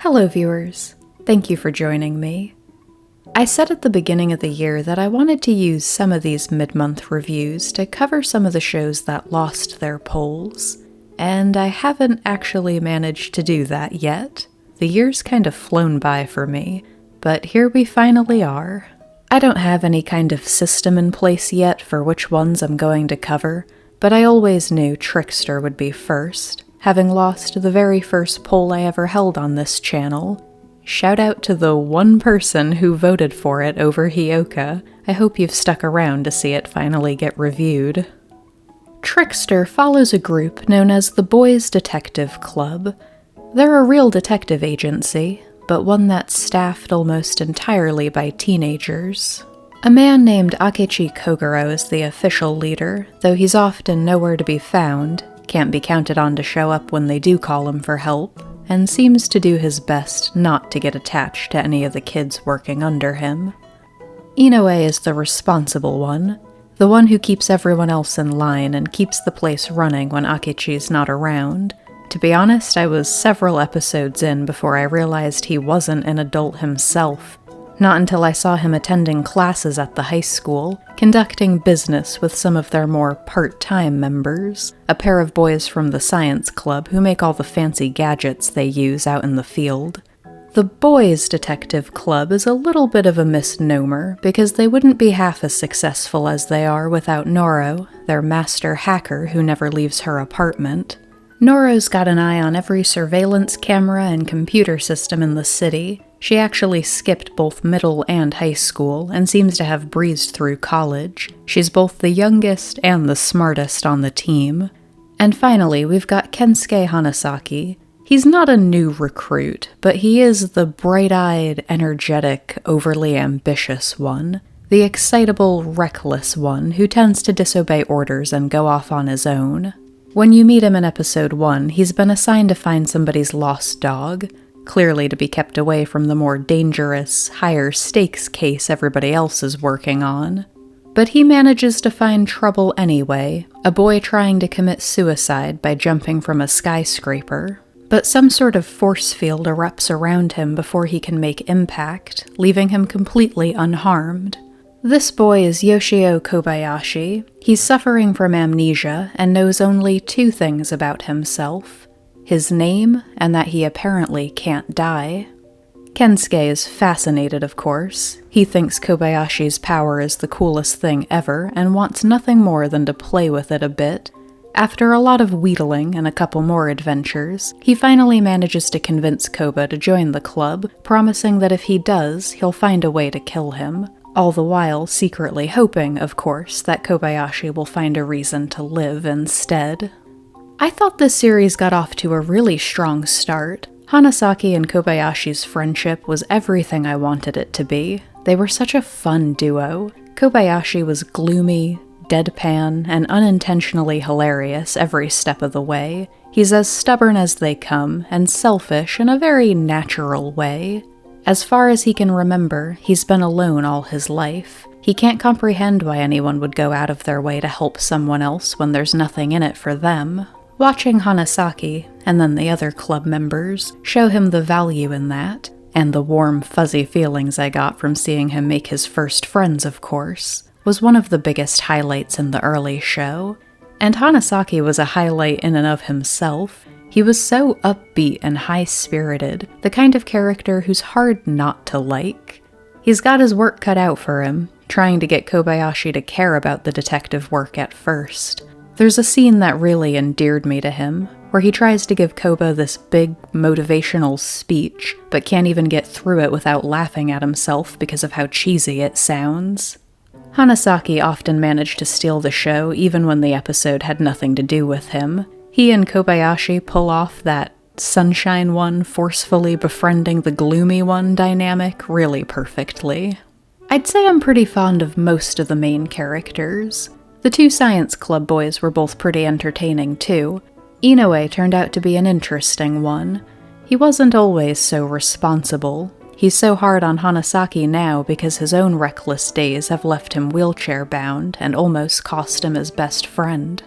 Hello viewers, thank you for joining me. I said at the beginning of the year that I wanted to use some of these mid-month reviews to cover some of the shows that lost their polls, and I haven't actually managed to do that yet. The year's kind of flown by for me, but here we finally are. I don't have any kind of system in place yet for which ones I'm going to cover, but I always knew Trickster would be first, having lost the very first poll I ever held on this channel. Shout out to the one person who voted for it over Hyoka. I hope you've stuck around to see it finally get reviewed. Trickster follows a group known as the Boys Detective Club. They're a real detective agency, but one that's staffed almost entirely by teenagers. A man named Akechi Kogoro is the official leader, though he's often nowhere to be found, can't be counted on to show up when they do call him for help, and seems to do his best not to get attached to any of the kids working under him. Inoue is the responsible one, the one who keeps everyone else in line and keeps the place running when Akechi's not around. To be honest, I was several episodes in before I realized he wasn't an adult himself. Not until I saw him attending classes at the high school, conducting business with some of their more part-time members, a pair of boys from the science club who make all the fancy gadgets they use out in the field. The Boys Detective Club is a little bit of a misnomer, because they wouldn't be half as successful as they are without Noro, their master hacker who never leaves her apartment. Noro's got an eye on every surveillance camera and computer system in the city. She actually skipped both middle and high school, and seems to have breezed through college. She's both the youngest and the smartest on the team. And finally, we've got Kensuke Hanasaki. He's not a new recruit, but he is the bright-eyed, energetic, overly ambitious one. The excitable, reckless one who tends to disobey orders and go off on his own. When you meet him in episode 1, he's been assigned to find somebody's lost dog, clearly to be kept away from the more dangerous, higher-stakes case everybody else is working on. But he manages to find trouble anyway, a boy trying to commit suicide by jumping from a skyscraper. But some sort of force field erupts around him before he can make impact, leaving him completely unharmed. This boy is Yoshio Kobayashi. He's suffering from amnesia and knows only 2 things about himself: his name, and that he apparently can't die. Kensuke is fascinated, of course. He thinks Kobayashi's power is the coolest thing ever, and wants nothing more than to play with it a bit. After a lot of wheedling and a couple more adventures, he finally manages to convince Koba to join the club, promising that if he does, he'll find a way to kill him, all the while secretly hoping, of course, that Kobayashi will find a reason to live instead. I thought this series got off to a really strong start. Hanasaki and Kobayashi's friendship was everything I wanted it to be. They were such a fun duo. Kobayashi was gloomy, deadpan, and unintentionally hilarious every step of the way. He's as stubborn as they come, and selfish in a very natural way. As far as he can remember, he's been alone all his life. He can't comprehend why anyone would go out of their way to help someone else when there's nothing in it for them. Watching Hanasaki, and then the other club members, show him the value in that, and the warm, fuzzy feelings I got from seeing him make his first friends, of course, was one of the biggest highlights in the early show. And Hanasaki was a highlight in and of himself. He was so upbeat and high-spirited, the kind of character who's hard not to like. He's got his work cut out for him, trying to get Kobayashi to care about the detective work at first. There's a scene that really endeared me to him, where he tries to give Koba this big, motivational speech, but can't even get through it without laughing at himself because of how cheesy it sounds. Hanasaki often managed to steal the show even when the episode had nothing to do with him. He and Kobayashi pull off that sunshine one forcefully befriending the gloomy one dynamic really perfectly. I'd say I'm pretty fond of most of the main characters. The 2 science club boys were both pretty entertaining too. Inoue turned out to be an interesting one. He wasn't always so responsible. He's so hard on Hanasaki now because his own reckless days have left him wheelchair-bound and almost cost him his best friend.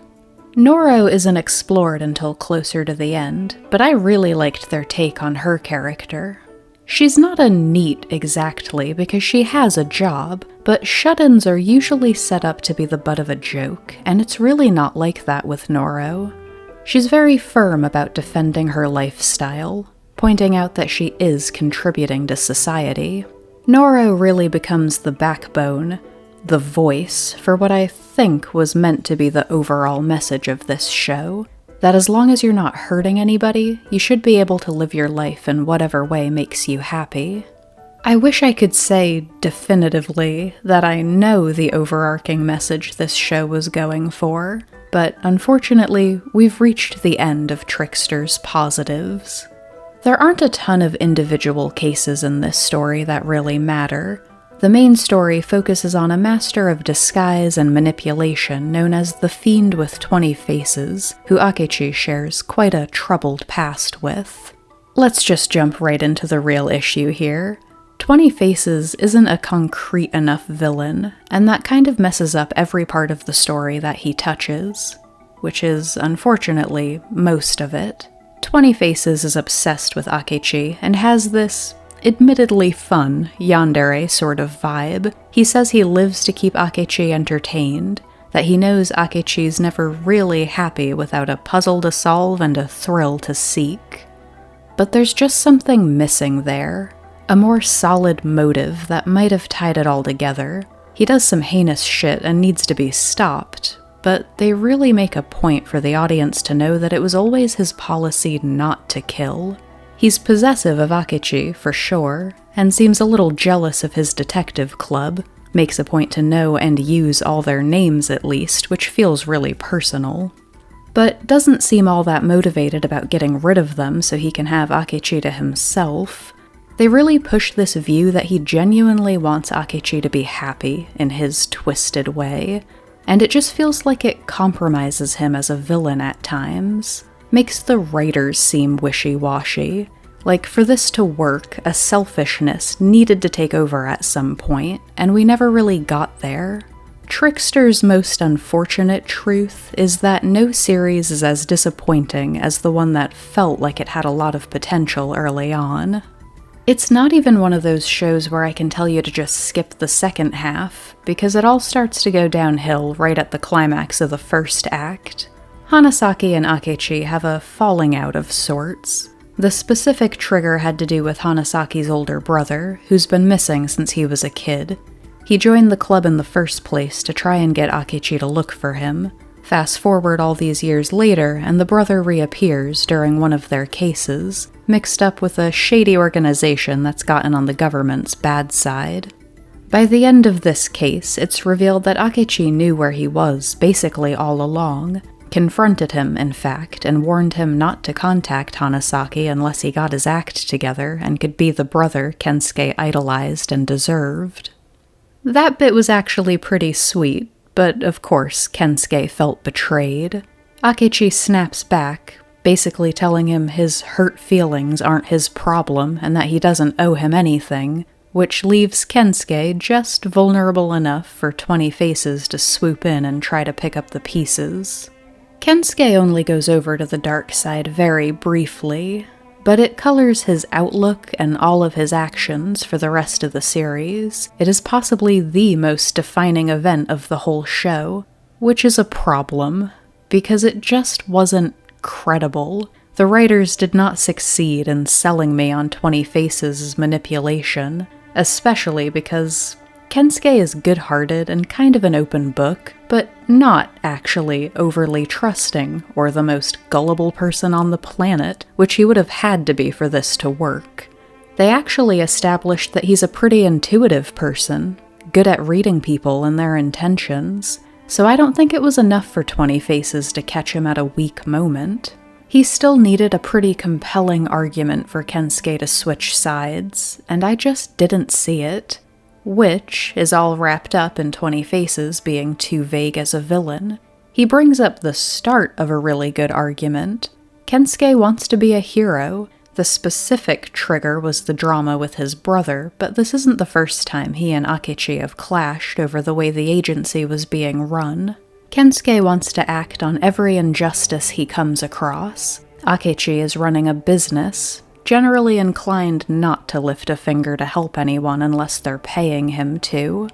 Noro isn't explored until closer to the end, but I really liked their take on her character. She's not a NEET exactly because she has a job, but shut-ins are usually set up to be the butt of a joke, and it's really not like that with Noro. She's very firm about defending her lifestyle, pointing out that she is contributing to society. Noro really becomes the backbone, the voice, for what I think was meant to be the overall message of this show. That as long as you're not hurting anybody, you should be able to live your life in whatever way makes you happy. I wish I could say definitively that I know the overarching message this show was going for, but unfortunately, we've reached the end of Trickster's positives. There aren't a ton of individual cases in this story that really matter. The main story focuses on a master of disguise and manipulation known as the Fiend with 20 Faces, who Akechi shares quite a troubled past with. Let's just jump right into the real issue here. 20 Faces isn't a concrete enough villain, and that kind of messes up every part of the story that he touches, which is, unfortunately, most of it. 20 Faces is obsessed with Akechi and has this admittedly fun, yandere sort of vibe. He says he lives to keep Akechi entertained, that he knows Akechi's never really happy without a puzzle to solve and a thrill to seek. But there's just something missing there, a more solid motive that might have tied it all together. He does some heinous shit and needs to be stopped, but they really make a point for the audience to know that it was always his policy not to kill. He's possessive of Akechi, for sure, and seems a little jealous of his detective club, makes a point to know and use all their names at least, which feels really personal, but doesn't seem all that motivated about getting rid of them so he can have Akechi to himself. They really push this view that he genuinely wants Akechi to be happy in his twisted way, and it just feels like it compromises him as a villain at times. Makes the writers seem wishy-washy. Like, for this to work, a selfishness needed to take over at some point, and we never really got there. Trickster's most unfortunate truth is that no series is as disappointing as the one that felt like it had a lot of potential early on. It's not even one of those shows where I can tell you to just skip the second half, because it all starts to go downhill right at the climax of the first act. Hanasaki and Akechi have a falling out of sorts. The specific trigger had to do with Hanasaki's older brother, who's been missing since he was a kid. He joined the club in the first place to try and get Akechi to look for him. Fast forward all these years later, and the brother reappears during one of their cases, mixed up with a shady organization that's gotten on the government's bad side. By the end of this case, it's revealed that Akechi knew where he was basically all along, confronted him, in fact, and warned him not to contact Hanasaki unless he got his act together and could be the brother Kensuke idolized and deserved. That bit was actually pretty sweet, but of course Kensuke felt betrayed. Akechi snaps back, basically telling him his hurt feelings aren't his problem and that he doesn't owe him anything, which leaves Kensuke just vulnerable enough for 20 Faces to swoop in and try to pick up the pieces. Kensuke only goes over to the dark side very briefly, but it colors his outlook and all of his actions for the rest of the series. It is possibly the most defining event of the whole show, which is a problem, because it just wasn't credible. The writers did not succeed in selling me on 20 Faces' manipulation, especially because Kensuke is good-hearted and kind of an open book, but not actually overly trusting or the most gullible person on the planet, which he would have had to be for this to work. They actually established that he's a pretty intuitive person, good at reading people and their intentions, so I don't think it was enough for 20 Faces to catch him at a weak moment. He still needed a pretty compelling argument for Kensuke to switch sides, and I just didn't see it. Which is all wrapped up in 20 Faces being too vague as a villain. He brings up the start of a really good argument. Kensuke wants to be a hero. The specific trigger was the drama with his brother, but this isn't the first time he and Akechi have clashed over the way the agency was being run. Kensuke wants to act on every injustice he comes across. Akechi is running a business, generally inclined not to lift a finger to help anyone unless they're paying him to.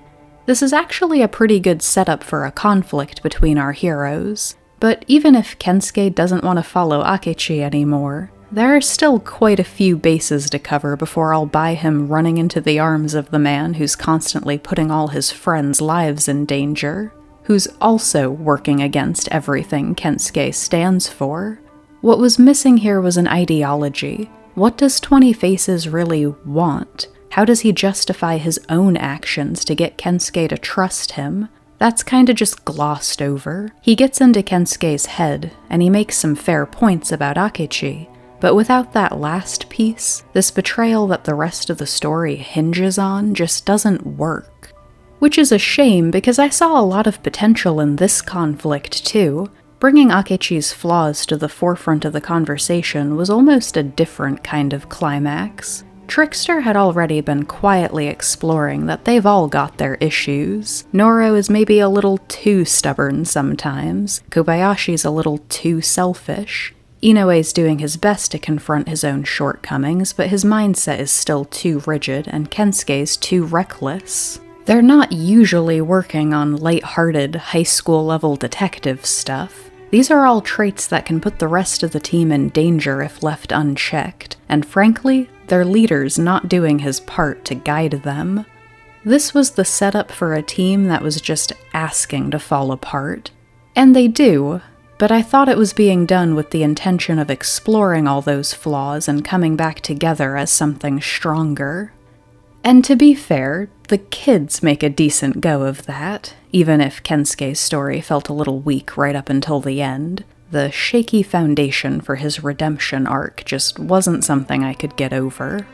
This is actually a pretty good setup for a conflict between our heroes, but even if Kensuke doesn't want to follow Akechi anymore, there are still quite a few bases to cover before I'll buy him running into the arms of the man who's constantly putting all his friends' lives in danger, who's also working against everything Kensuke stands for. What was missing here was an ideology. What does 20 Faces really want? How does he justify his own actions to get Kensuke to trust him? That's kinda just glossed over. He gets into Kensuke's head, and he makes some fair points about Akechi, but without that last piece, this betrayal that the rest of the story hinges on just doesn't work. Which is a shame, because I saw a lot of potential in this conflict too. Bringing Akechi's flaws to the forefront of the conversation was almost a different kind of climax. Trickster had already been quietly exploring that they've all got their issues. Noro is maybe a little too stubborn sometimes, Kobayashi's a little too selfish. Inoue's doing his best to confront his own shortcomings, but his mindset is still too rigid, and Kensuke's too reckless. They're not usually working on light-hearted, high school-level detective stuff. These are all traits that can put the rest of the team in danger if left unchecked, and frankly, their leader's not doing his part to guide them. This was the setup for a team that was just asking to fall apart. And they do, but I thought it was being done with the intention of exploring all those flaws and coming back together as something stronger. And to be fair, the kids make a decent go of that, even if Kensuke's story felt a little weak right up until the end. The shaky foundation for his redemption arc just wasn't something I could get over.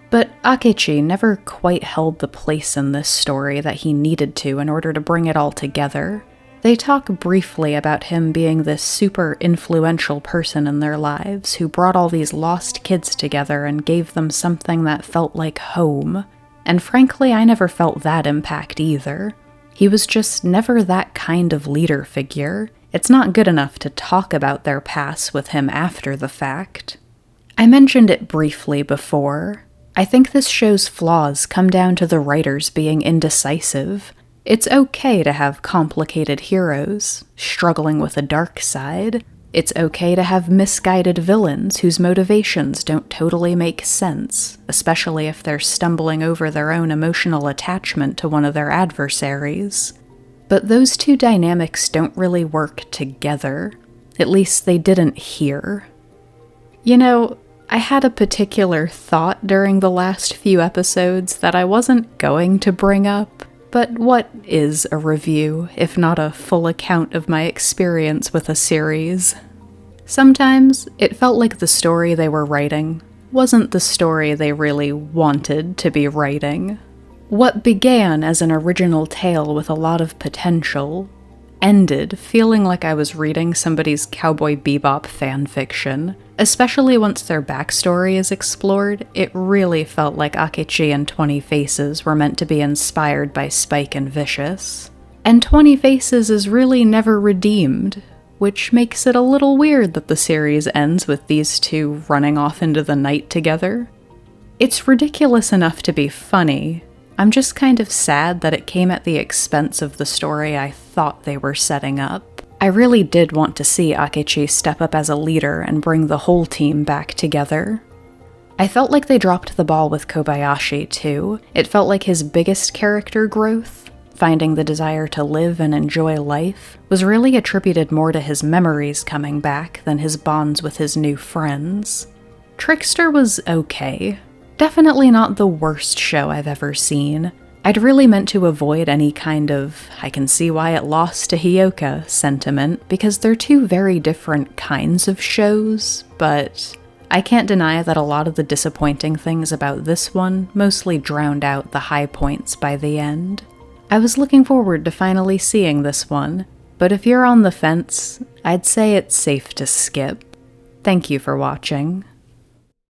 But Akechi never quite held the place in this story that he needed to in order to bring it all together. They talk briefly about him being this super influential person in their lives who brought all these lost kids together and gave them something that felt like home. And frankly, I never felt that impact either. He was just never that kind of leader figure. It's not good enough to talk about their past with him after the fact. I mentioned it briefly before. I think this show's flaws come down to the writers being indecisive. It's okay to have complicated heroes, struggling with a dark side. It's okay to have misguided villains whose motivations don't totally make sense, especially if they're stumbling over their own emotional attachment to one of their adversaries. But those two dynamics don't really work together. At least they didn't here. You know, I had a particular thought during the last few episodes that I wasn't going to bring up, but what is a review, if not a full account of my experience with a series? Sometimes it felt like the story they were writing wasn't the story they really wanted to be writing. What began as an original tale with a lot of potential ended feeling like I was reading somebody's Cowboy Bebop fanfiction. Especially once their backstory is explored, it really felt like Akechi and 20 Faces were meant to be inspired by Spike and Vicious. And 20 Faces is really never redeemed, which makes it a little weird that the series ends with these two running off into the night together. It's ridiculous enough to be funny. I'm just kind of sad that it came at the expense of the story I thought they were setting up. I really did want to see Akechi step up as a leader and bring the whole team back together. I felt like they dropped the ball with Kobayashi too. It felt like his biggest character growth, finding the desire to live and enjoy life, was really attributed more to his memories coming back than his bonds with his new friends. Trickster was okay. Definitely not the worst show I've ever seen. I'd really meant to avoid any kind of "I can see why it lost to Hyoka" sentiment, because they're two very different kinds of shows, but I can't deny that a lot of the disappointing things about this one mostly drowned out the high points by the end. I was looking forward to finally seeing this one, but if you're on the fence, I'd say it's safe to skip. Thank you for watching.